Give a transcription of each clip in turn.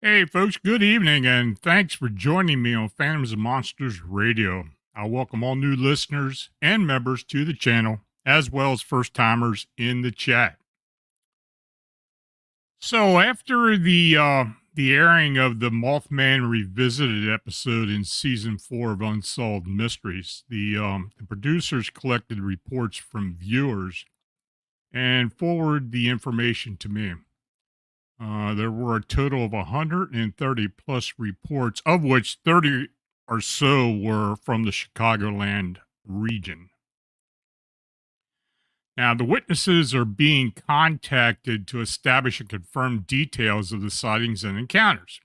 Hey, folks, good evening, and thanks for joining me on Phantoms Monsters Radio. I welcome all new listeners and members to the channel, as well as first timers in the chat. So, after the airing of the Mothman Revisited episode in season 4 of Unsolved Mysteries, the producers collected reports from viewers and forwarded the information to me. There were a total of 130 plus reports, of which 30 or so were from the Chicagoland region. Now, the witnesses are being contacted to establish and confirm details of the sightings and encounters.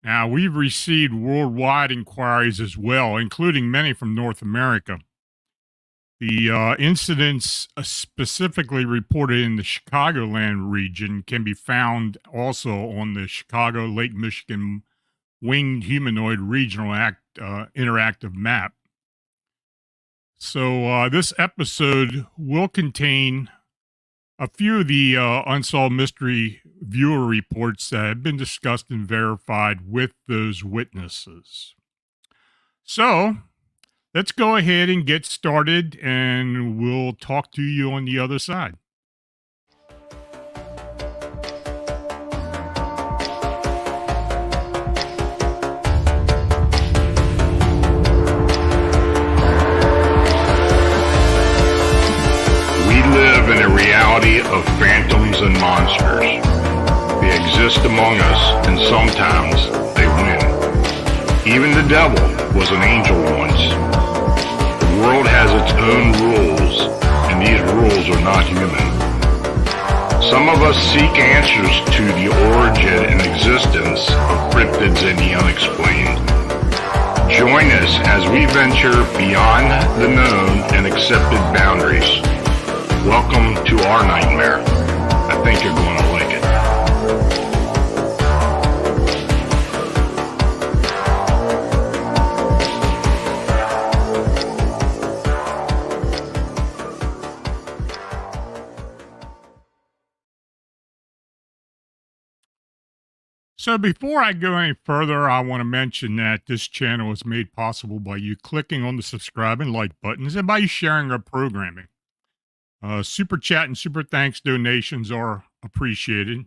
Now, we've received worldwide inquiries as well, including many from North America. The incidents specifically reported in the Chicagoland region can be found also on the Chicago Lake Michigan Winged Humanoid Regional Interactive Map. So this episode will contain a few of the Unsolved Mystery viewer reports that have been discussed and verified with those witnesses. So let's go ahead and get started, and we'll talk to you on the other side. We live in a reality of phantoms and monsters. They exist among us, and sometimes they win. Even the devil was an angel once. The world has its own rules, and these rules are not human. Some of us seek answers to the origin and existence of cryptids and the unexplained. Join us as we venture beyond the known and accepted boundaries. Welcome to our nightmare. I think you're going to like it. So before I go any further, I want to mention that this channel is made possible by you clicking on the subscribe and like buttons and by you sharing our programming. Super chat and super thanks donations are appreciated,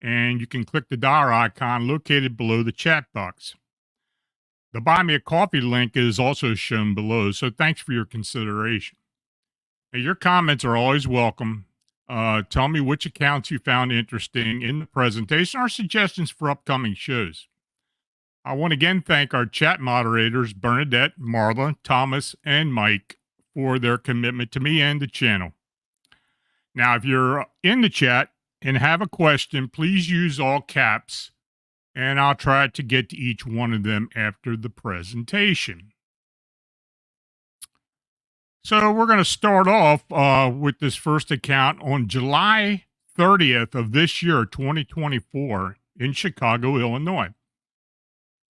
and you can click the dollar icon located below the chat box. The Buy Me a Coffee link is also shown below, so thanks for your consideration. Now, your comments are always welcome. Tell me which accounts you found interesting in the presentation or suggestions for upcoming shows. I want to again thank our chat moderators, Bernadette, Marla, Thomas, and Mike, for their commitment to me and the channel. Now, if you're in the chat and have a question, please use all caps, and I'll try to get to each one of them after the presentation. So we're going to start off with this first account on July 30th of this year, 2024, in Chicago, Illinois.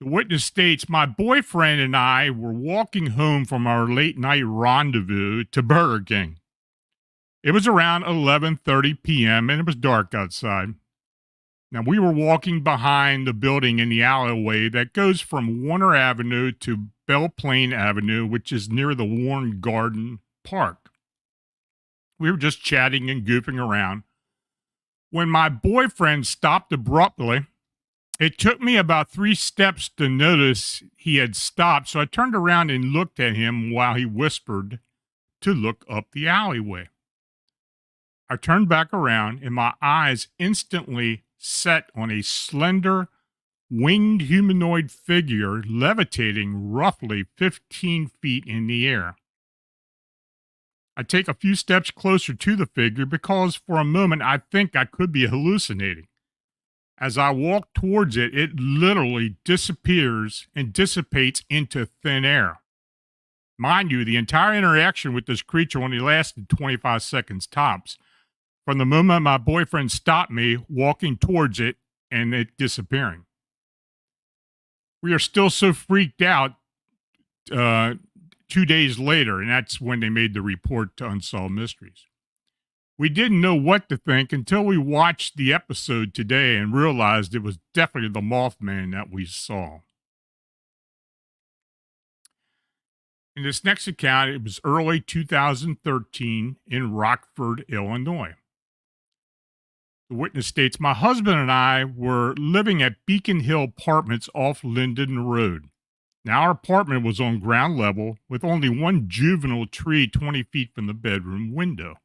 The witness states, my boyfriend and I were walking home from our late night rendezvous to Burger King. It was around 11:30 p.m. and it was dark outside. Now, we were walking behind the building in the alleyway that goes from Warner Avenue to Belle Plaine Avenue, which is near the Warren Garden Park. We were just chatting and goofing around when my boyfriend stopped abruptly. It took me about 3 steps to notice he had stopped, so I turned around and looked at him while he whispered to look up the alleyway. I turned back around, and my eyes instantly set on a slender, winged humanoid figure levitating roughly 15 feet in the air. I take a few steps closer to the figure because for a moment I think I could be hallucinating. As I walk towards it, it literally disappears and dissipates into thin air. Mind you, the entire interaction with this creature only lasted 25 seconds tops. From the moment my boyfriend stopped me walking towards it and it disappearing. We are still so freaked out 2 days later, and that's when they made the report to Unsolved Mysteries. We didn't know what to think until we watched the episode today and realized it was definitely the Mothman that we saw. In this next account, it was early 2013 in Rockford, Illinois. The witness states, my husband and I were living at Beacon Hill Apartments off Linden Road. Now, our apartment was on ground level with only one juvenile tree 20 feet from the bedroom window.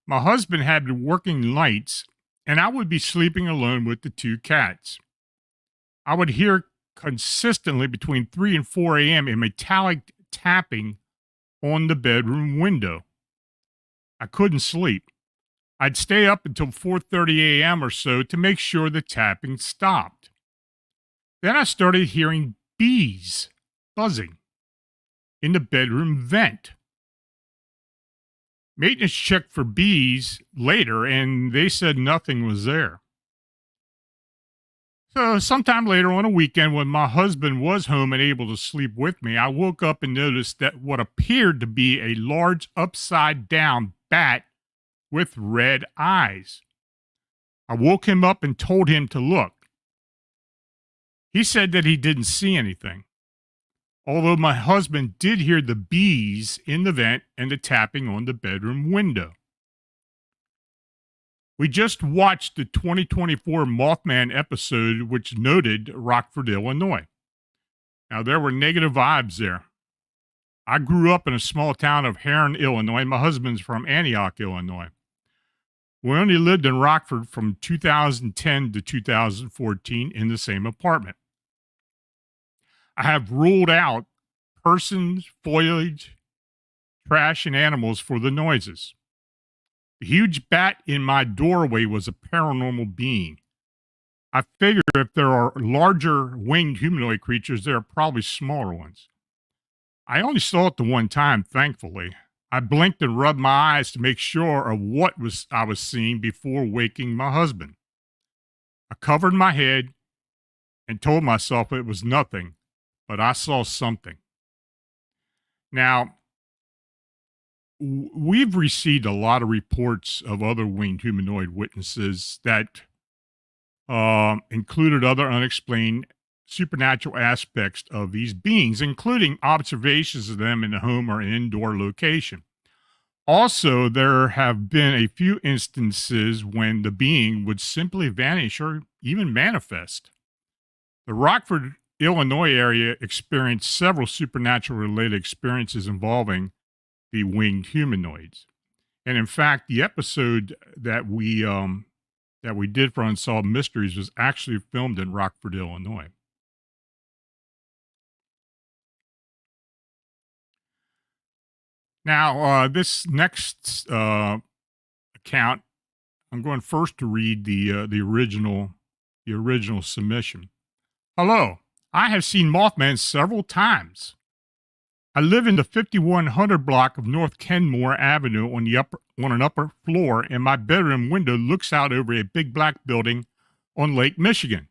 My husband had been working nights, and I would be sleeping alone with the two cats. I would hear consistently between 3 and 4 a.m. a metallic tapping on the bedroom window. I couldn't sleep. I'd stay up until 4:30 a.m. or so to make sure the tapping stopped. Then I started hearing bees buzzing in the bedroom vent. Maintenance checked for bees later, and they said nothing was there. So sometime later on a weekend, when my husband was home and able to sleep with me, I woke up and noticed that what appeared to be a large upside-down bat with red eyes. I woke him up and told him to look. He said that he didn't see anything, although my husband did hear the bees in the vent and the tapping on the bedroom window. We just watched the 2024 Mothman episode, which noted Rockford, Illinois. Now, there were negative vibes there. I grew up in a small town of Heron, Illinois. My husband's from Antioch, Illinois. We only lived in Rockford from 2010 to 2014 in the same apartment. I have ruled out persons, foliage, trash, and animals for the noises. The huge bat in my doorway was a paranormal being. I figure if there are larger winged humanoid creatures, there are probably smaller ones. I only saw it the one time, thankfully. I blinked and rubbed my eyes to make sure of what I was seeing before waking my husband. I covered my head and told myself it was nothing, but I saw something. Now, we've received a lot of reports of other winged humanoid witnesses that included other unexplained supernatural aspects of these beings, including observations of them in a home or indoor location. Also, there have been a few instances when the being would simply vanish or even manifest. The Rockford, Illinois area experienced several supernatural related experiences involving the winged humanoids. And in fact, the episode that we did for Unsolved Mysteries was actually filmed in Rockford, Illinois. Now, this next account, I'm going first to read the original submission. Hello, I have seen Mothman several times. I live in the 5100 block of North Kenmore Avenue on an upper floor, and my bedroom window looks out over a big black building on Lake Michigan.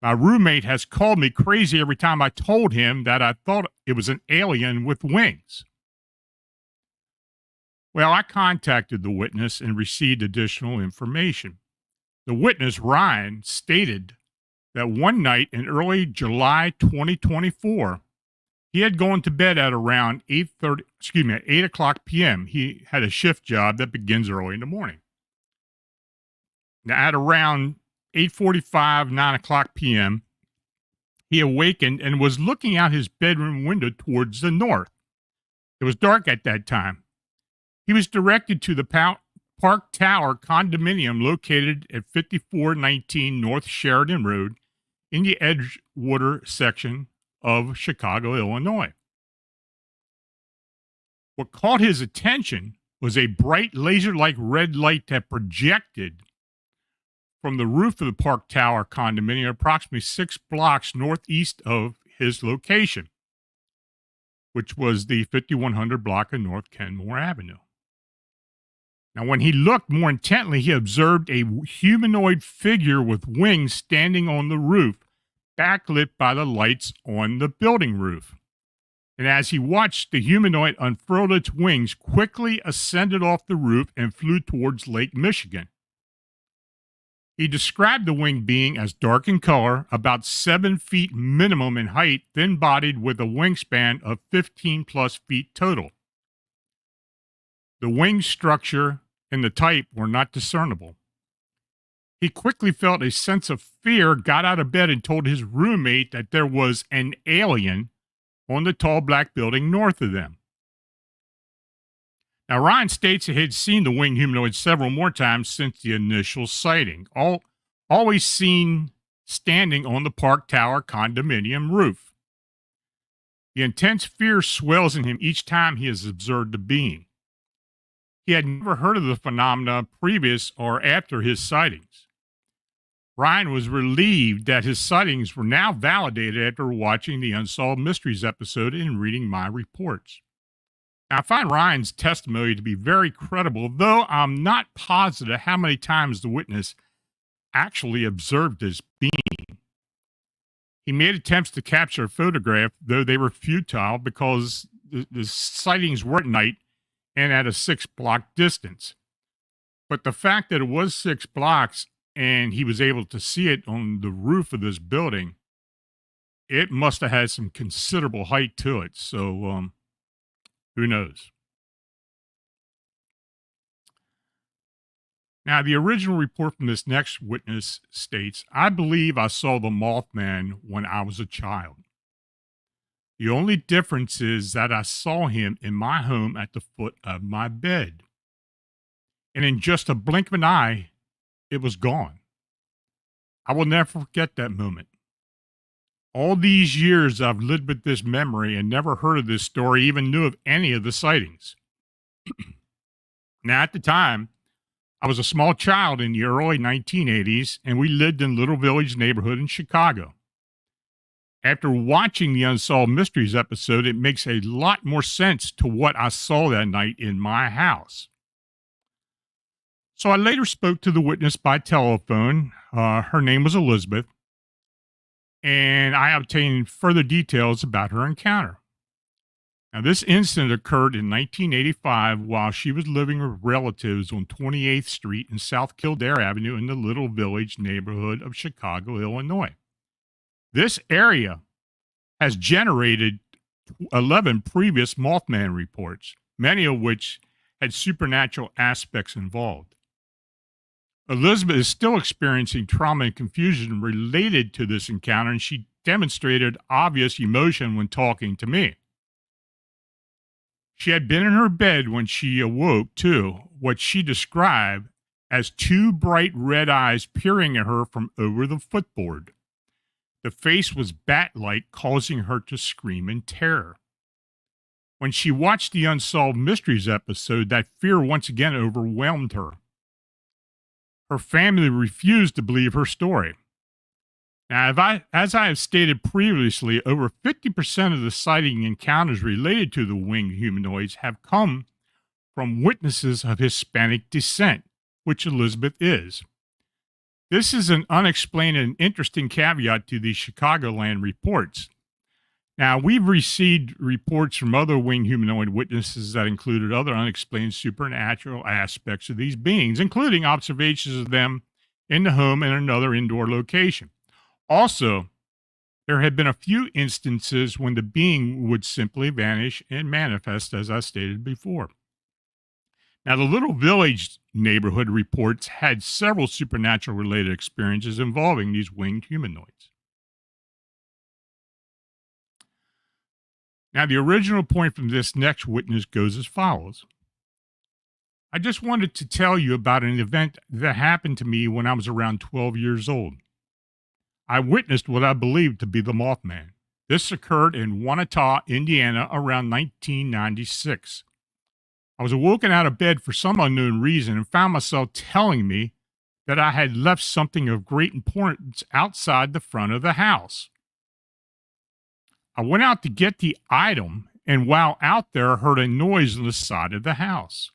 My roommate has called me crazy every time I told him that I thought it was an alien with wings. Well, I contacted the witness and received additional information. The witness, Ryan, stated that one night in early July 2024, he had gone to bed at around 8 o'clock p.m. He had a shift job that begins early in the morning. Now, at around 8:45, 9 o'clock p.m., he awakened and was looking out his bedroom window towards the north. It was dark at that time. He was directed to the Park Tower condominium located at 5419 North Sheridan Road in the Edgewater section of Chicago, Illinois. What caught his attention was a bright laser-like red light that projected from the roof of the Park Tower condominium approximately 6 blocks northeast of his location, which was the 5100 block of North Kenmore Avenue. Now, when he looked more intently, he observed a humanoid figure with wings standing on the roof, backlit by the lights on the building roof. And as he watched, the humanoid unfurled its wings, quickly ascended off the roof, and flew towards Lake Michigan. He described the winged being as dark in color, about 7 feet minimum in height, thin-bodied with a wingspan of 15 plus feet total. The wing structure and the type were not discernible. He quickly felt a sense of fear, got out of bed, and told his roommate that there was an alien on the tall black building north of them. Now, Ryan states he had seen the winged humanoid several more times since the initial sighting, always seen standing on the Park Tower condominium roof. The intense fear swells in him each time he has observed the being. He had never heard of the phenomena previous or after his sightings. Ryan was relieved that his sightings were now validated after watching the Unsolved Mysteries episode and reading my reports. Now, I find Ryan's testimony to be very credible, though I'm not positive how many times the witness actually observed this being. He made attempts to capture a photograph, though they were futile because the sightings were at night and at a 6-block distance. But the fact that it was 6 blocks and he was able to see it on the roof of this building, it must have had some considerable height to it. So, who knows? Now, the original report from this next witness states, I believe I saw the Mothman when I was a child. The only difference is that I saw him in my home at the foot of my bed. And in just a blink of an eye, it was gone. I will never forget that moment. All these years I've lived with this memory and never heard of this story, even knew of any of the sightings. Now, at the time, I was a small child in the early 1980s, and we lived in a little village neighborhood in Chicago. After watching the Unsolved Mysteries episode, it makes a lot more sense to what I saw that night in my house. So I later spoke to the witness by telephone. Her name was Elizabeth, and I obtained further details about her encounter. Now, this incident occurred in 1985 while she was living with relatives on 28th Street and South Kildare Avenue in the Little Village neighborhood of Chicago, Illinois. This area has generated 11 previous Mothman reports, many of which had supernatural aspects involved. Elizabeth is still experiencing trauma and confusion related to this encounter, and she demonstrated obvious emotion when talking to me. She had been in her bed when she awoke to what she described as 2 bright red eyes peering at her from over the footboard. The face was bat-like, causing her to scream in terror. When she watched the Unsolved Mysteries episode, that fear once again overwhelmed her. Her family refused to believe her story. Now, as I have stated previously, over 50% of the sighting encounters related to the winged humanoids have come from witnesses of Hispanic descent, which Elizabeth is. This is an unexplained and interesting caveat to the Chicagoland reports. Now, we've received reports from other winged humanoid witnesses that included other unexplained supernatural aspects of these beings, including observations of them in the home and another indoor location. Also, there had been a few instances when the being would simply vanish and manifest, as I stated before. Now, the Little Village neighborhood reports had several supernatural related experiences involving these winged humanoids. Now, the original point from this next witness goes as follows. I just wanted to tell you about an event that happened to me when I was around 12 years old. I witnessed what I believed to be the Mothman. This occurred in Wanata, Indiana, around 1996. I was awoken out of bed for some unknown reason and found myself telling me that I had left something of great importance outside the front of the house. I went out to get the item, and while out there, heard a noise on the side of the house.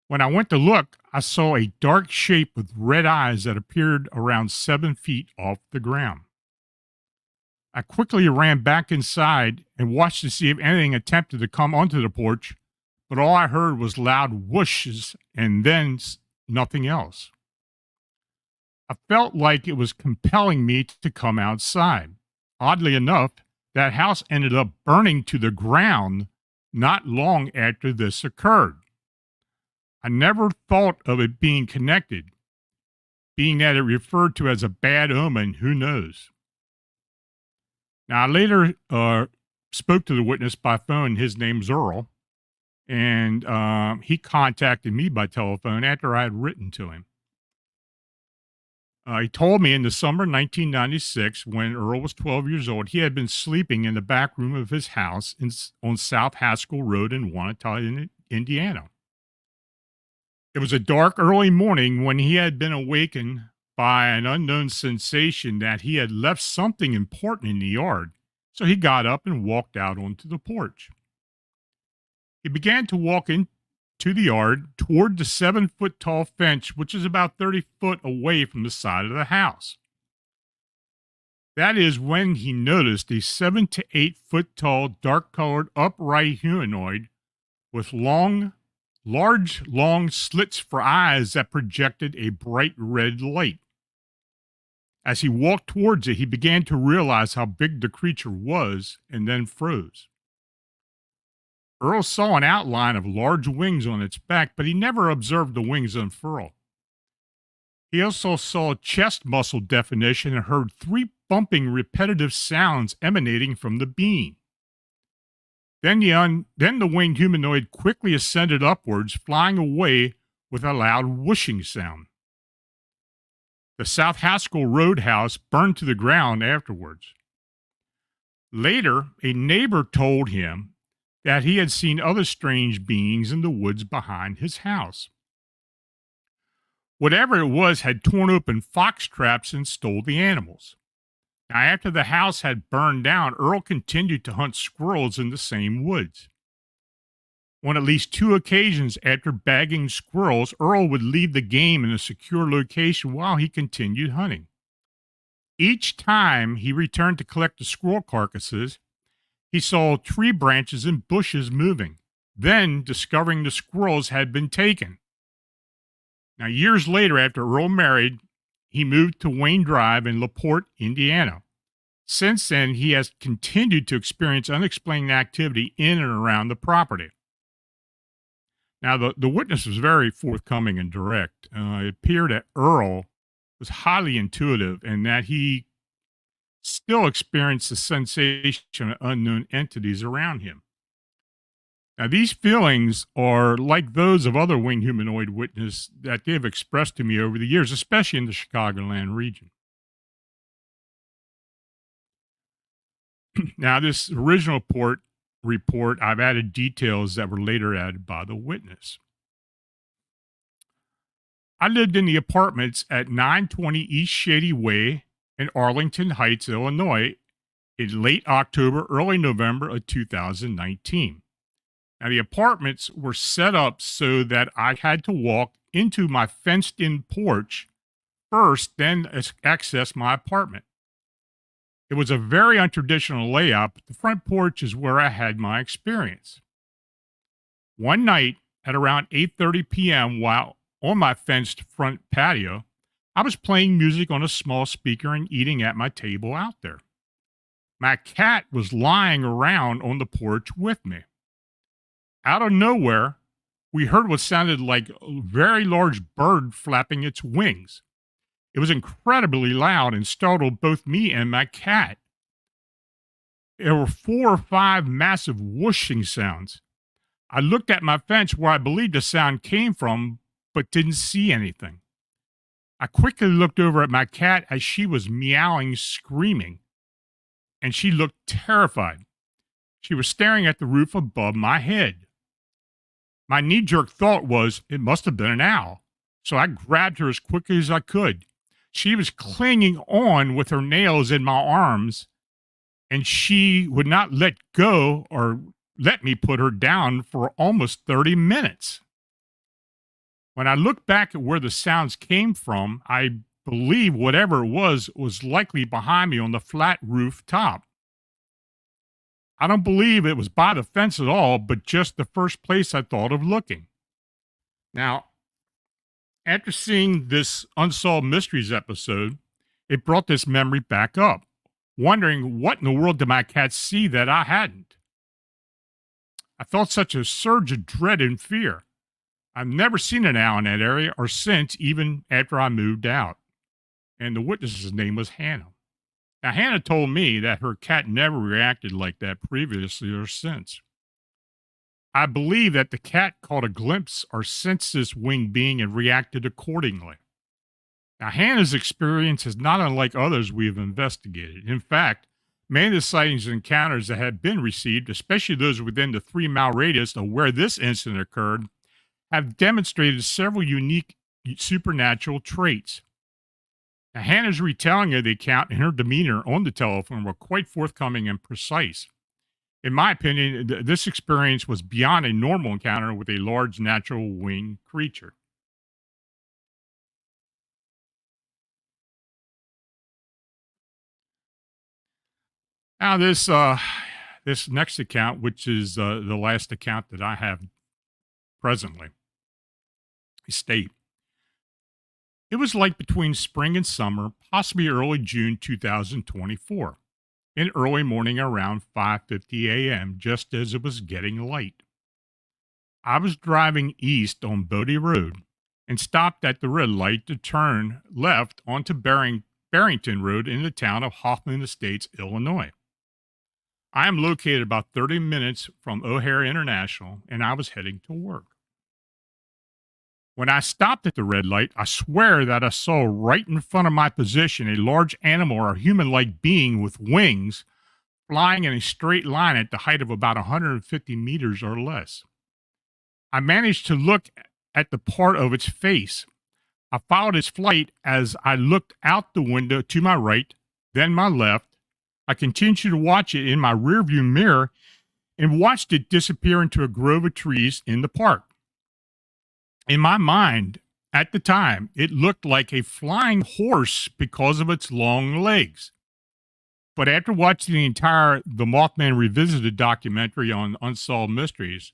When I went to look, I saw a dark shape with red eyes that appeared around 7 feet off the ground. I quickly ran back inside and watched to see if anything attempted to come onto the porch, but all I heard was loud whooshes and then nothing else. I felt like it was compelling me to come outside. Oddly enough, that house ended up burning to the ground not long after this occurred. I never thought of it being connected. Being that it referred to as a bad omen, who knows? Now, I later spoke to the witness by phone. His name's Earl, and he contacted me by telephone after I had written to him. He told me in the summer of 1996, when Earl was 12 years old, he had been sleeping in the back room of his house on South Haskell Road in Wanata, Indiana. It was a dark early morning when he had been awakened by an unknown sensation that he had left something important in the yard, so he got up and walked out onto the porch. He began to walk into the yard toward the 7-foot-tall fence, which is about 30 foot away from the side of the house. That is when he noticed a 7 to 8 foot tall, dark-colored, upright humanoid with large, long slits for eyes that projected a bright red light. As he walked towards it, he began to realize how big the creature was and then froze. Earl saw an outline of large wings on its back, but he never observed the wings unfurl. He also saw chest muscle definition and heard 3 bumping, repetitive sounds emanating from the being. Then the winged humanoid quickly ascended upwards, flying away with a loud whooshing sound. The South Haskell Roadhouse burned to the ground afterwards. Later, a neighbor told him that he had seen other strange beings in the woods behind his house. Whatever it was had torn open fox traps and stole the animals. Now, after the house had burned down, Earl continued to hunt squirrels in the same woods. On at least 2 occasions after bagging squirrels, Earl would leave the game in a secure location while he continued hunting. Each time he returned to collect the squirrel carcasses, he saw tree branches and bushes moving, then discovering the squirrels had been taken. Now, years later, after Earl married, he moved to Wayne Drive in LaPorte, Indiana. Since then, he has continued to experience unexplained activity in and around the property. Now, the witness was very forthcoming and direct. It appeared that Earl was highly intuitive and that he still experienced the sensation of unknown entities around him. Now, these feelings are like those of other winged humanoid witnesses that they've expressed to me over the years, especially in the Chicagoland region. Now, this original report, I've added details that were later added by the witness. I lived in the apartments at 920 East Shady Way in Arlington Heights, Illinois, in late October, early November of 2019. Now, the apartments were set up so that I had to walk into my fenced-in porch first, then access my apartment. It was a very untraditional layout, but the front porch is where I had my experience. One night at around 8:30 p.m., while on my fenced front patio, I was playing music on a small speaker and eating at my table out there. My cat was lying around on the porch with me. Out of nowhere, we heard what sounded like a very large bird flapping its wings. It was incredibly loud and startled both me and my cat. There were 4 or 5 massive whooshing sounds. I looked at my fence where I believed the sound came from, but didn't see anything. I quickly looked over at my cat as she was meowing, screaming, and she looked terrified. She was staring at the roof above my head. My knee-jerk thought was, it must have been an owl, so I grabbed her as quickly as I could. She was clinging on with her nails in my arms, and she would not let go or let me put her down for almost 30 minutes. When I looked back at where the sounds came from, I believe whatever it was likely behind me on the flat roof top. I don't believe it was by the fence at all, but just the first place I thought of looking. Now, after seeing this Unsolved Mysteries episode, it brought this memory back up, wondering what in the world did my cat see that I hadn't? I felt such a surge of dread and fear. I've never seen an owl in that area or since, even after I moved out. And the witness's name was Hannah. Now, Hannah told me that her cat never reacted like that previously or since. I believe that the cat caught a glimpse or sensed this winged being and reacted accordingly. Now, Hannah's experience is not unlike others we have investigated. In fact, many of the sightings and encounters that have been received, especially those within the 3-mile radius of where this incident occurred, have demonstrated several unique supernatural traits. Now, Hannah's retelling of the account and her demeanor on the telephone were quite forthcoming and precise. In my opinion, this experience was beyond a normal encounter with a large natural winged creature. Now, this next account, which is the last account that I have presently, state it was like between spring and summer, possibly early June 2024. In early morning around 5:50 a.m., just as it was getting light. I was driving east on Bodie Road and stopped at the red light to turn left onto Barrington Road in the town of Hoffman Estates, Illinois. I am located about 30 minutes from O'Hare International, and I was heading to work. When I stopped at the red light, I swear that I saw right in front of my position a large animal or human-like being with wings flying in a straight line at the height of about 150 meters or less. I managed to look at the part of its face. I followed its flight as I looked out the window to my right, then my left. I continued to watch it in my rearview mirror and watched it disappear into a grove of trees in the park. In my mind, at the time, it looked like a flying horse because of its long legs. But after watching the Mothman Revisited documentary on Unsolved Mysteries,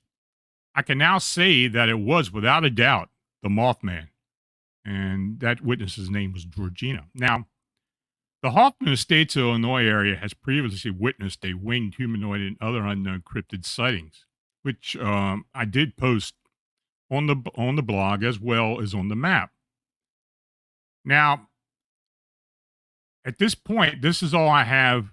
I can now say that it was, without a doubt, the Mothman. And that witness's name was Georgina. Now, the Hoffman Estates, Illinois area has previously witnessed a winged humanoid and other unknown cryptid sightings, which I did post on the blog as well as on the map. Now, at this point, this is all I have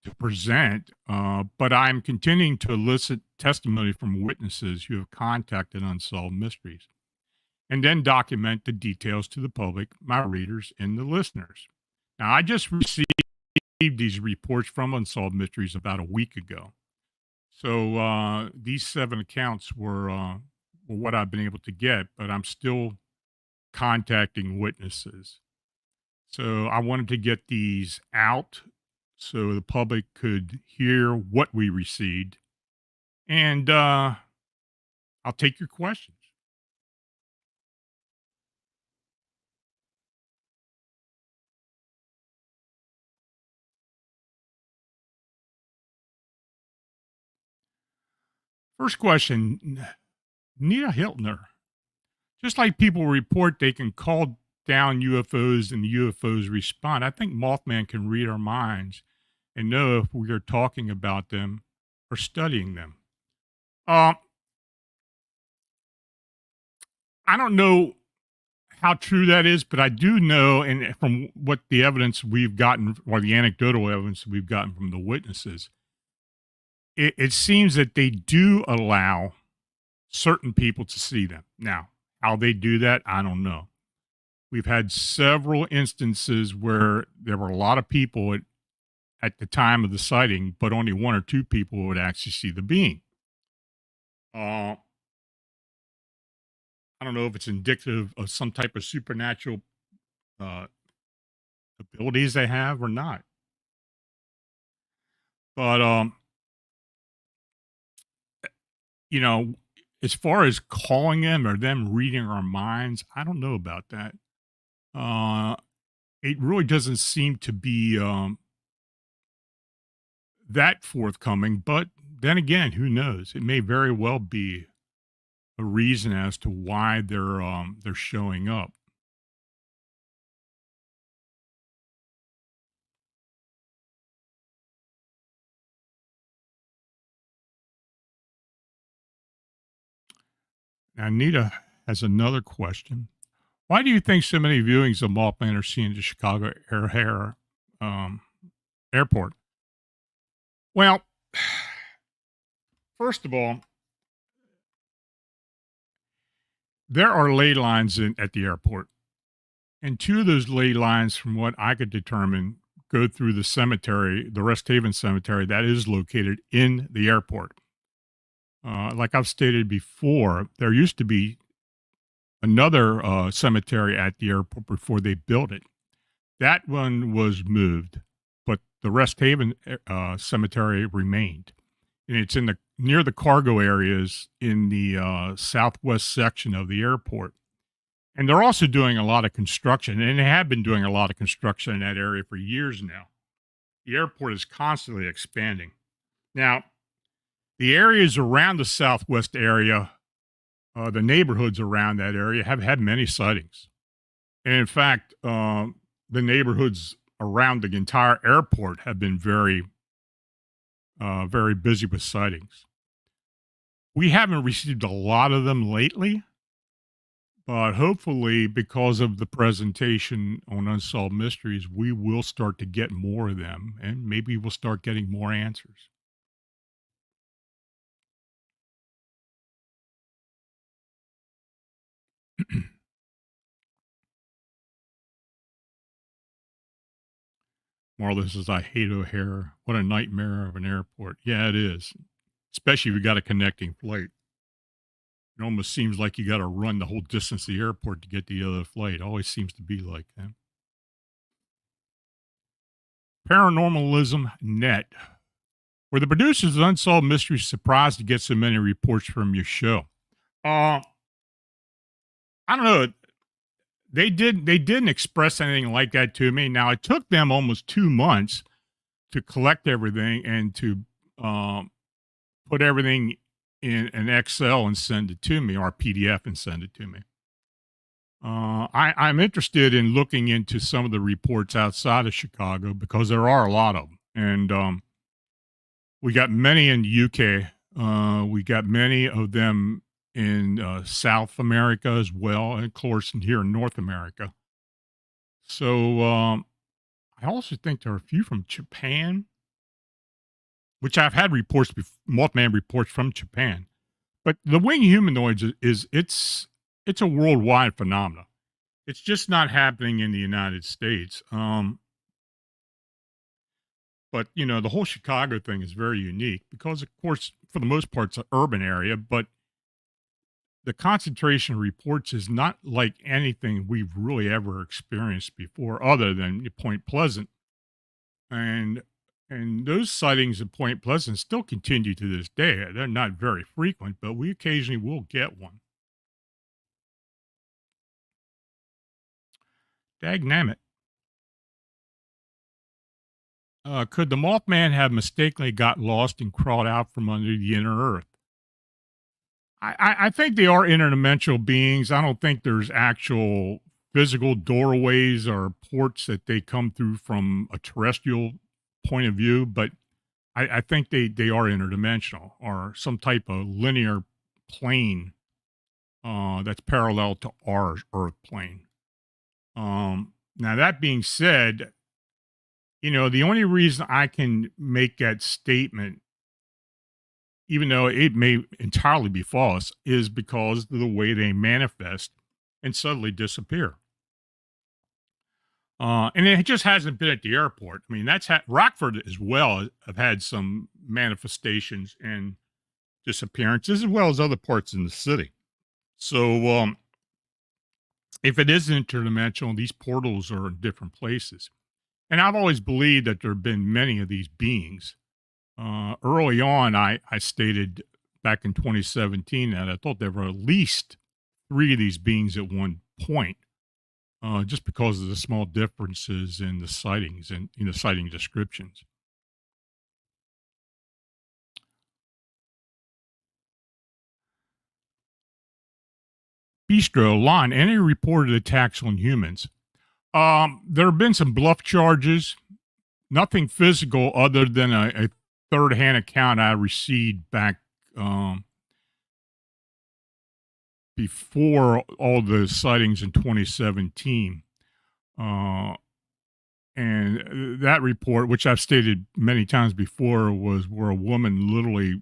to present, but I'm continuing to elicit testimony from witnesses who have contacted Unsolved Mysteries, and then document the details to the public, my readers, and the listeners. Now, I just received these reports from Unsolved Mysteries about a week ago. So these 7 accounts were what I've been able to get, but I'm still contacting witnesses. So I wanted to get these out so the public could hear what we received. And I'll take your questions. First question, Nita Hiltner. Just like people report they can call down UFOs and the UFOs respond, I think Mothman can read our minds and know if we are talking about them or studying them. I don't know how true that is, but I do know, and from what the evidence we've gotten, or the anecdotal evidence we've gotten from the witnesses, it seems that they do allow certain people to see them. Now, how they do that, I don't know. We've had several instances where there were a lot of people at the time of the sighting, but only 1 or 2 people would actually see the being. I don't know if it's indicative of some type of supernatural abilities they have or not. But, you know, as far as calling them or them reading our minds, I don't know about that. Uh, it really doesn't seem to be that forthcoming, but then again, who knows? It may very well be a reason as to why they're showing up. Now, Anita has another question. Why do you think so many viewings of Mothman are seen at the Chicago um, airport? Well, first of all, there are ley lines at the airport. And two of those ley lines, from what I could determine, go through the cemetery, the Rest Haven Cemetery, that is located in the airport. Like I've stated before, there used to be another cemetery at the airport before they built it. That one was moved, but the Rest Haven Cemetery remained. And it's in the near the cargo areas in the southwest section of the airport. And they're also doing a lot of construction, and they have been doing a lot of construction in that area for years now. The airport is constantly expanding. Now, the areas around the southwest area, the neighborhoods around that area have had many sightings. And in fact, the neighborhoods around the entire airport have been very, very busy with sightings. We haven't received a lot of them lately, but hopefully, because of the presentation on Unsolved Mysteries, we will start to get more of them, and maybe we'll start getting more answers. Marla says, I hate O'Hare. What a nightmare of an airport. Yeah, it is. Especially if you got a connecting flight. It almost seems like you got to run the whole distance of the airport to get the other flight. It always seems to be like that. Paranormalism Net. Were the producers of Unsolved Mysteries surprised to get so many reports from your show? I don't know. They didn't express anything like that to me. Now, it took them almost 2 months to collect everything and to put everything in an Excel and send it to me, or PDF and send it to me. I'm interested in looking into some of the reports outside of Chicago because there are a lot of them. And we got many in the UK. We got many of them in South America as well, and of course here in North America. So I also think there are a few from Japan, which I've had reports, Mothman reports from Japan. But the winged humanoids it's a worldwide phenomenon. It's just not happening in the United States. But you know, the whole Chicago thing is very unique because, of course, for the most part, it's an urban area, but the concentration of reports is not like anything we've really ever experienced before, other than Point Pleasant. And those sightings at Point Pleasant still continue to this day. They're not very frequent, but we occasionally will get one. Dagnammit. Could the Mothman have mistakenly got lost and crawled out from under the inner earth? I think they are interdimensional beings. I don't think there's actual physical doorways or ports that they come through from a terrestrial point of view, but I think they are interdimensional, or some type of linear plane that's parallel to our Earth plane. Now, that being said, you know, the only reason I can make that statement, even though it may entirely be false, is because of the way they manifest and suddenly disappear. And it just hasn't been at the airport. I mean, Rockford as well have had some manifestations and disappearances, as well as other parts in the city. So, if it is interdimensional, these portals are in different places. And I've always believed that there have been many of these beings. Early on, I stated back in 2017 that I thought there were at least 3 of these beings at one point. just because of the small differences in the sightings and sighting descriptions. Bistro, Lon, any reported attacks on humans? There have been some bluff charges, nothing physical other than a third-hand account I received back um, before all the sightings in 2017. Uh, and that report, which I've stated many times before, was where a woman literally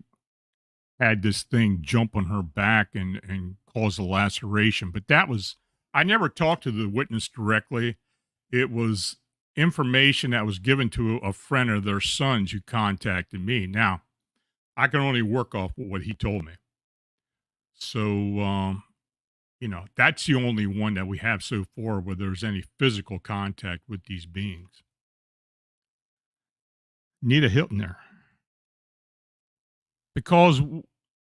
had this thing jump on her back and cause a laceration. But that was, I never talked to the witness directly. It was information that was given to a friend of their sons who contacted me. Now, I can only work off what he told me. So, that's the only one that we have so far where there's any physical contact with these beings. Nita Hilton there. Because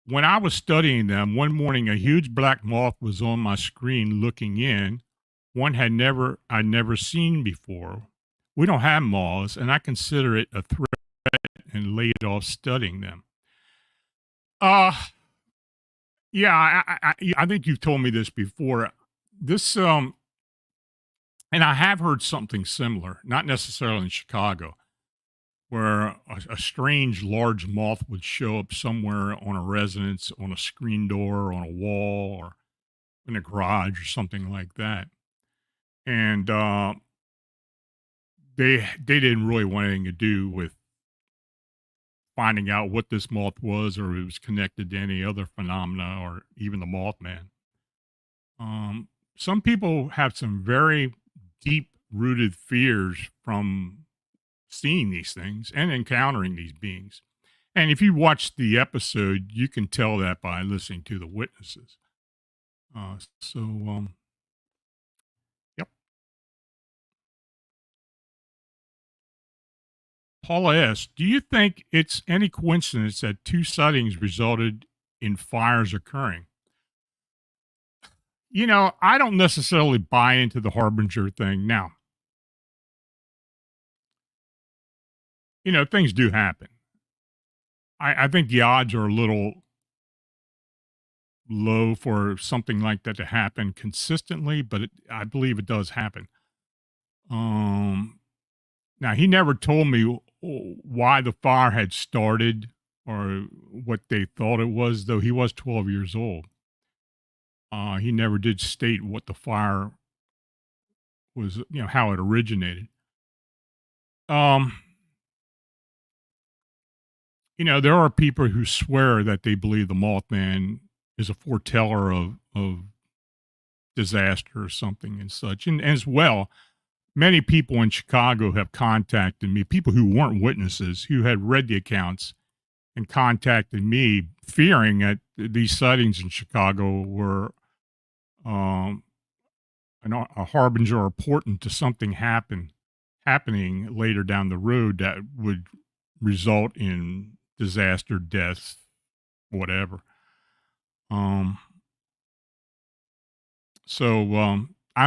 when I was studying them, one morning a huge black moth was on my screen looking in. One I'd never seen before. We don't have moths, and I consider it a threat and laid off studying them. Yeah, I think you've told me this before. This and I have heard something similar, not necessarily in Chicago, where a strange large moth would show up somewhere on a residence, on a screen door, on a wall, or in a garage or something like that. And they didn't really want anything to do with finding out what this moth was or if it was connected to any other phenomena or even the Mothman. Some people have some very deep rooted fears from seeing these things and encountering these beings. And if you watch the episode, you can tell that by listening to the witnesses. Yep. Paula S., do you think it's any coincidence that two sightings resulted in fires occurring? I don't necessarily buy into the harbinger thing. Now, things do happen. I think the odds are a little low for something like that to happen consistently, but I believe it does happen. Now, he never told me why the fire had started or what they thought it was, though he was 12 years old. He never did state what the fire was, how it originated. There are people who swear that they believe the Mothman is a foreteller of disaster or something and such. And as well, many people in Chicago have contacted me, people who weren't witnesses, who had read the accounts and contacted me fearing that these sightings in Chicago were a harbinger or portent to something happening later down the road that would result in disaster, death, whatever. I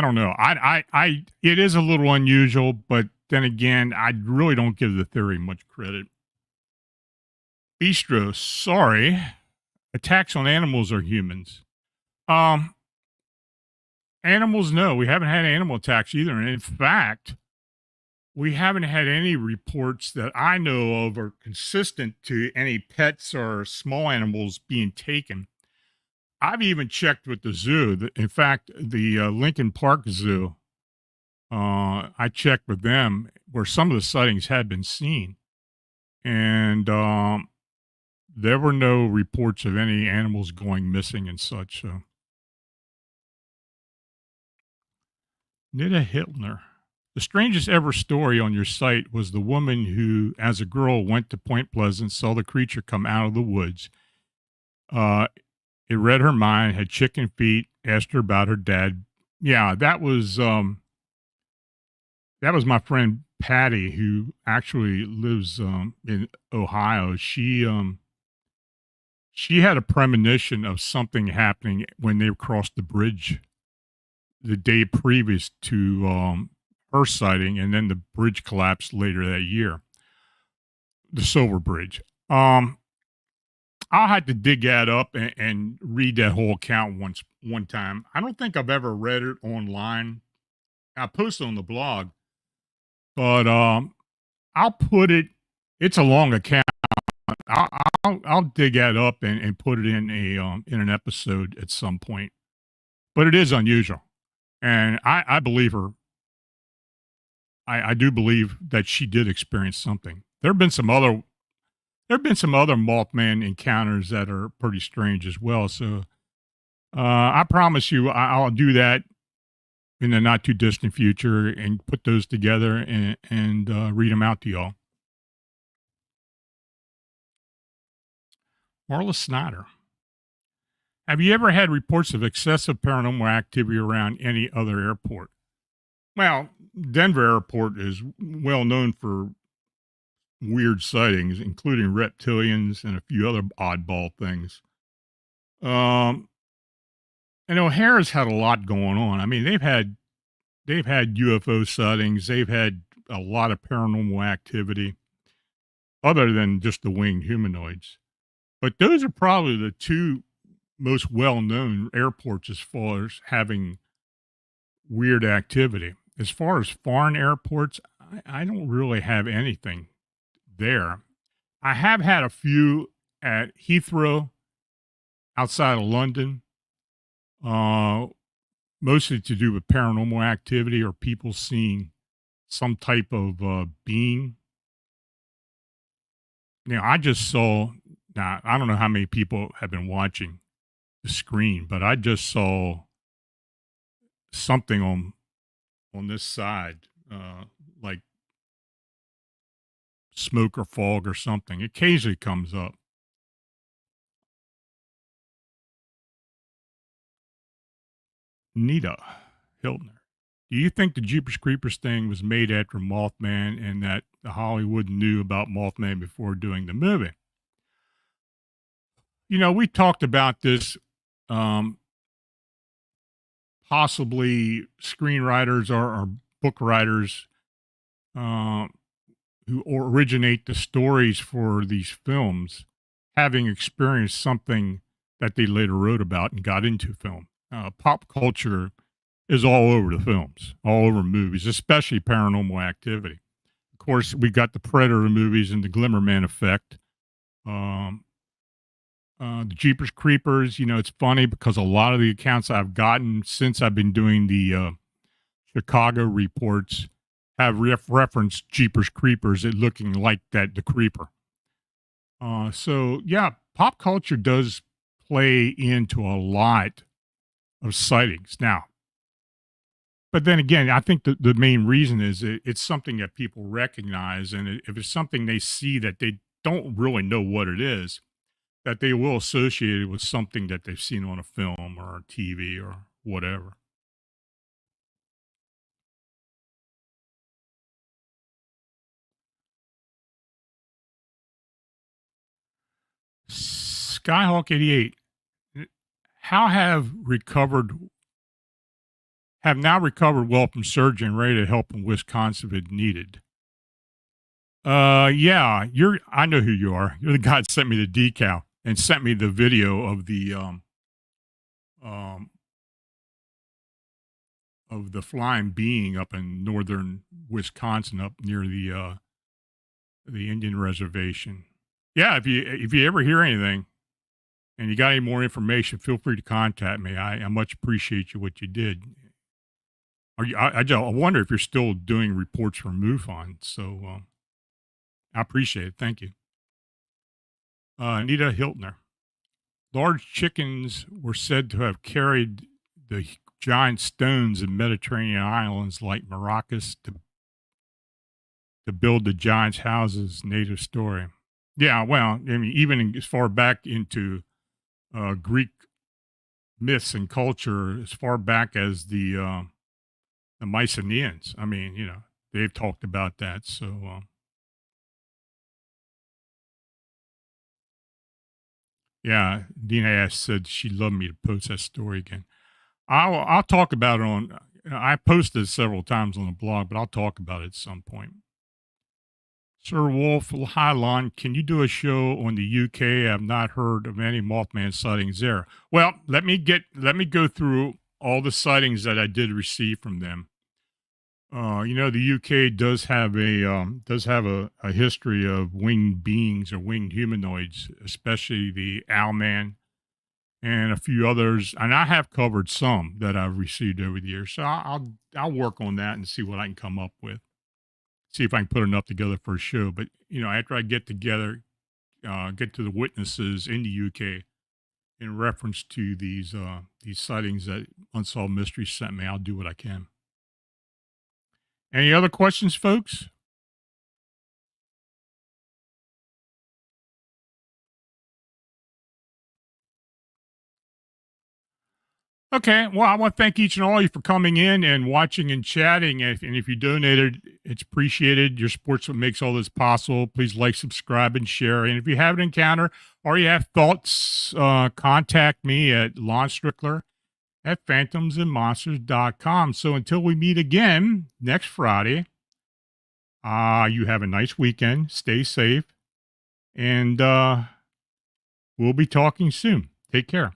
don't know. It is a little unusual, but then again, I really don't give the theory much credit. Bistro, sorry. Attacks on animals or humans? Animals, no. We haven't had animal attacks either. And in fact, we haven't had any reports that I know of are consistent to any pets or small animals being taken. I've even checked with the zoo. In fact, the Lincoln Park Zoo, I checked with them where some of the sightings had been seen. And there were no reports of any animals going missing and such. So. Nita Hiltner. The strangest ever story on your site was the woman who, as a girl, went to Point Pleasant, saw the creature come out of the woods. It read her mind, had chicken feet, asked her about her dad. Yeah, that was my friend Patty, who actually lives in Ohio. She had a premonition of something happening when they crossed the bridge the day previous to her sighting, and then the bridge collapsed later that year, the Silver Bridge. I'll have to dig that up and read that whole account one time. I don't think I've ever read it online. I posted on the blog, but I'll put it. It's a long account. I'll I'll dig that up and put it in an episode at some point. But it is unusual, and I believe her. I do believe that she did experience something. There have been some other Mothman encounters that are pretty strange as well. So I promise you, I'll do that in the not too distant future and put those together and read them out to y'all. Marla Snyder. Have you ever had reports of excessive paranormal activity around any other airport? Well, Denver Airport is well known for weird sightings, including reptilians and a few other oddball things. And O'Hare's had a lot going on. I mean, they've had UFO sightings. They've had a lot of paranormal activity, other than just the winged humanoids. But those are probably the two most well-known airports as far as having weird activity. As far as foreign airports, I don't really have anything there. I have had a few at Heathrow outside of London, mostly to do with paranormal activity or people seeing some type of being. Now, I just saw, now, I don't know how many people have been watching the screen, but I just saw something on this side, like smoke or fog or something. It occasionally comes up. Nita Hiltner. Do you think the Jeepers Creepers thing was made after Mothman and that Hollywood knew about Mothman before doing the movie? We talked about this. Possibly screenwriters or book writers who originate the stories for these films having experienced something that they later wrote about and got into film. Pop culture is all over the films, all over movies, especially paranormal activity. Of course, we got the Predator movies and the Glimmerman effect. The Jeepers Creepers, it's funny because a lot of the accounts I've gotten since I've been doing the Chicago reports have referenced Jeepers Creepers it looking like the Creeper. So, yeah, pop culture does play into a lot of sightings. Now, but then again, I think the main reason is it's something that people recognize. And if it's something they see that they don't really know what it is, that they will associate it with something that they've seen on a film or TV or whatever. Skyhawk 88. How have now recovered well from surgery and ready to help in Wisconsin if needed. Yeah, I know who you are. You're the guy that sent me the decal and sent me the video of the flying being up in northern Wisconsin, up near the Indian reservation. Yeah, if you ever hear anything and you got any more information, feel free to contact me. I much appreciate what you did. I wonder if you're still doing reports from MUFON. So I appreciate it. Thank you. Anita Hiltner. Large chickens were said to have carried the giant stones in Mediterranean islands like Maracas to build the giants' houses. Native story. Yeah, well, I mean, even as far back into Greek myths and culture, as far back as the Mycenaeans. I mean, they've talked about that. So, yeah, Dina said she'd love me to post that story again. I'll talk about it on. I posted several times on the blog, but I'll talk about it at some point. Sir Wolf, hi Lon. Can you do a show on the UK? I've not heard of any Mothman sightings there. Well, let me go through all the sightings that I did receive from them. The UK does have a history of winged beings or winged humanoids, especially the Owlman and a few others. And I have covered some that I've received over the years. So I'll work on that and see what I can come up with. See if I can put enough together for a show. But after I get to the witnesses in the UK in reference to these sightings that Unsolved Mysteries sent me, I'll do what I can. Any other questions, folks? Okay, well, I want to thank each and all of you for coming in and watching and chatting. And if you donated, it's appreciated. Your support's what makes all this possible. Please like, subscribe, and share. And if you have an encounter or you have thoughts, contact me at Lon Strickler at phantomsandmonsters.com. So until we meet again next Friday, you have a nice weekend. Stay safe. And we'll be talking soon. Take care.